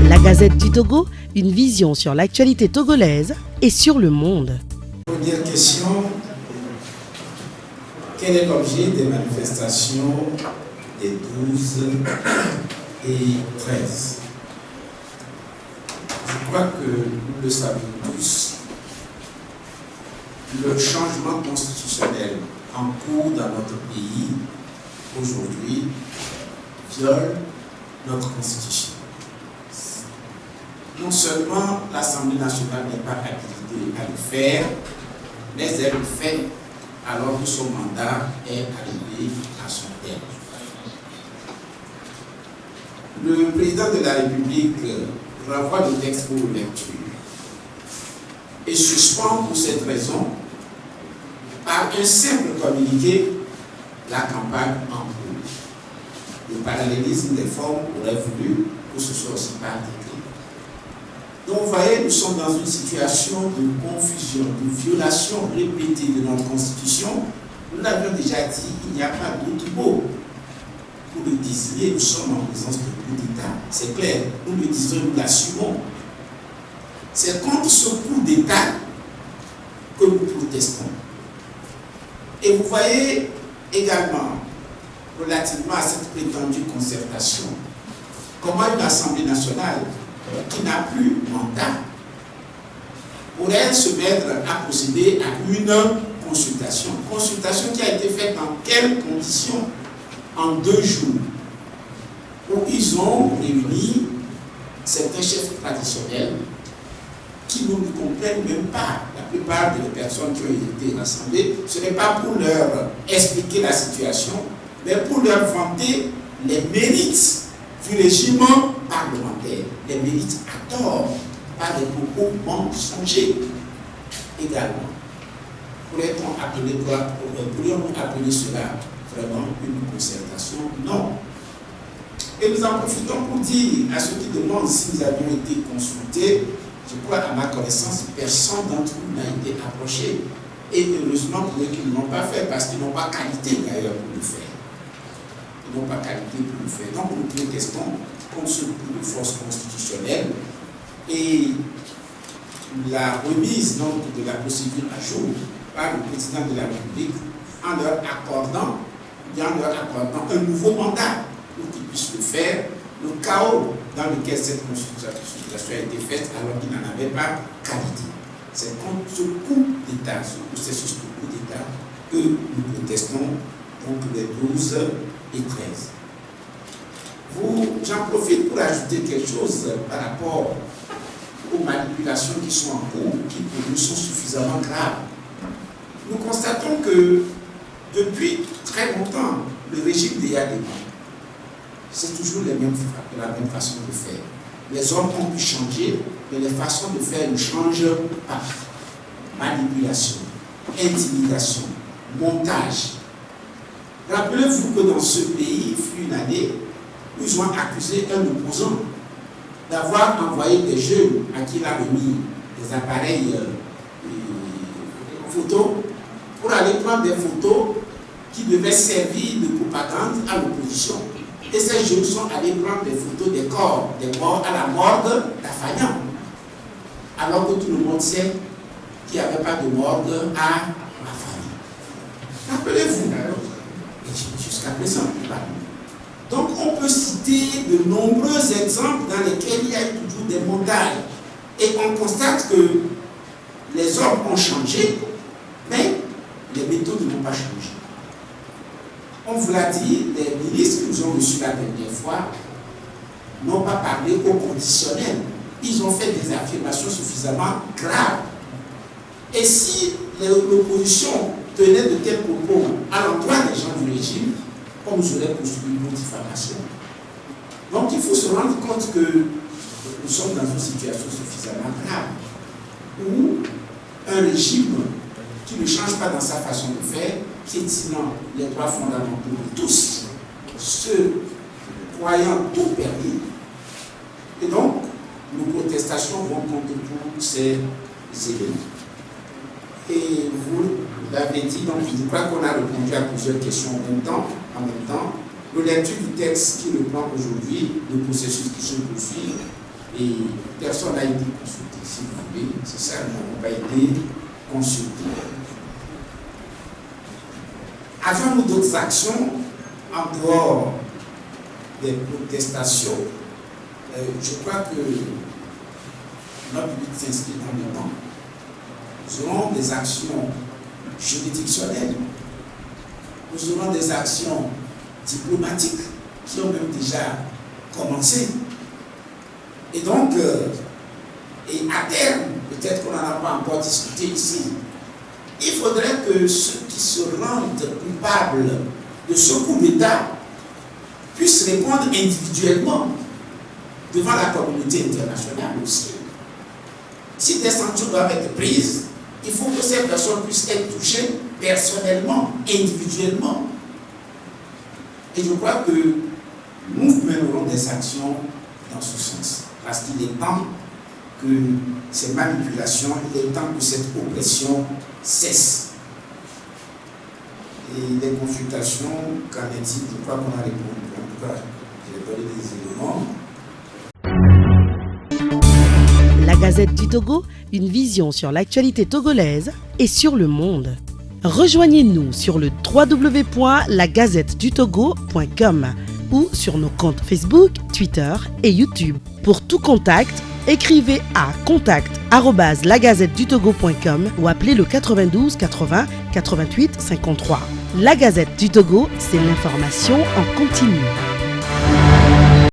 La Gazette du Togo, une vision sur l'actualité togolaise et sur le monde. Première question, quel est l'objet des manifestations des 12 et 13? Je crois que nous le savons tous, le changement constitutionnel en cours dans notre pays aujourd'hui viole notre constitution. Non seulement l'Assemblée nationale n'est pas habilitée à le faire, mais elle le fait alors que son mandat est arrivé à son terme. Le président de la République renvoie le texte pour lecture et suspend pour cette raison, par un simple communiqué, la campagne en cours. Le parallélisme des formes aurait voulu que ce soit aussi par décret. Donc vous voyez, nous sommes dans une situation de confusion, de violation répétée de notre constitution. Nous l'avions déjà dit, il n'y a pas d'autre mot pour le désigner. Nous sommes en présence de coup d'État. C'est clair, nous le disons, nous l'assumons. C'est contre ce coup d'État que nous protestons. Et vous voyez également, relativement à cette prétendue concertation, comment une Assemblée nationale qui n'a plus mandat pourrait se mettre à procéder à une consultation. Consultation qui a été faite dans quelles conditions? En 2 jours, où ils ont réuni certains chefs traditionnels qui ne comprennent même pas. La plupart des personnes qui ont été rassemblées, ce n'est pas pour leur expliquer la situation, mais pour leur vanter les mérites du régime parlementaire, les mérites à tort, par des propos mensongers également. Pourrions-nous appeler cela vraiment une concertation? Non. Et nous en profitons pour dire à ceux qui demandent si nous avions été consultés, je crois à ma connaissance, personne d'entre nous n'a été approché. Et heureusement pour eux qu'ils ne l'ont pas fait, parce qu'ils n'ont pas qualité d'ailleurs pour le faire. Ils n'ont pas qualité pour le faire. Donc nous protestons contre ce coup de force constitutionnelle et la remise donc, de la procédure à jour par le président de la République en leur accordant un nouveau mandat pour qu'ils puissent le faire. Le chaos dans lequel cette consultation a été faite alors qu'il n'en avait pas qualité. C'est contre ce coup d'État, ce processus de coup d'État que nous protestons donc les 12 et 13. J'en profite pour ajouter quelque chose par rapport aux manipulations qui sont en cours, qui pour nous sont suffisamment graves. Nous constatons que depuis très longtemps, le régime des Yadema, c'est toujours la même façon de faire. Les hommes ont pu changer, mais les façons de faire ne changent pas. Manipulation, intimidation, montage. Rappelez-vous que dans ce pays, il fut une année où ils ont accusé un opposant d'avoir envoyé des jeunes à qui il a remis des appareils photos pour aller prendre des photos qui devaient servir de propagande à l'opposition. Et ces jeunes sont allés prendre des photos des corps, des morts à la morgue d'Afagnan. Alors que tout le monde sait qu'il n'y avait pas de morgue à Afagnan. Rappelez-vous, jusqu'à présent, donc on peut citer de nombreux exemples dans lesquels il y a eu toujours des montages. Et on constate que les hommes ont changé, mais les méthodes n'ont pas changé. On vous l'a dit, les ministres qui nous ont reçus la dernière fois n'ont pas parlé au conditionnel. Ils ont fait des affirmations suffisamment graves. Et si l'opposition tenait de tels propos à l'endroit des gens du régime, on nous aurait poursuivi une diffamation. Donc il faut se rendre compte que nous sommes dans une situation suffisamment grave où un régime qui ne change pas dans sa façon de faire, piétinant les droits fondamentaux de tous, ceux croyant tout permis. Et donc, nos protestations vont contre tous ces éléments. Et vous l'avez dit, donc je crois qu'on a répondu à plusieurs questions en même temps. de lecture du texte qui reprend aujourd'hui le processus qui se poursuit et personne n'a été consulté, si vous voulez, c'est ça, nous n'avons pas été consultés. Avions-nous d'autres actions en dehors des protestations? Je crois que notre public s'inscrit dans le temps. Nous aurons des actions juridictionnelles, nous aurons des actions diplomatiques qui ont même déjà commencé. Et donc, et à terme, peut-être qu'on n'en a pas encore discuté ici, il faudrait que ceux qui se rendent coupables de ce coup d'État puissent répondre individuellement devant la communauté internationale aussi. Si des sanctions doivent être prises, il faut que ces personnes puissent être touchées personnellement, individuellement. Et je crois que nous mènerons des actions dans ce sens. Parce qu'il est temps que ces manipulations, il est temps que cette oppression cesse. Et les consultations, qu'en est-il? Je crois qu'on a répondu. En tout cas, j'ai donné des éléments. La Gazette du Togo, une vision sur l'actualité togolaise et sur le monde. Rejoignez-nous sur le www.lagazettedutogo.com ou sur nos comptes Facebook, Twitter et YouTube. Pour tout contact, écrivez à contact@lagazettedutogo.com ou appelez le 92 80 88 53. La Gazette du Togo, c'est l'information en continu.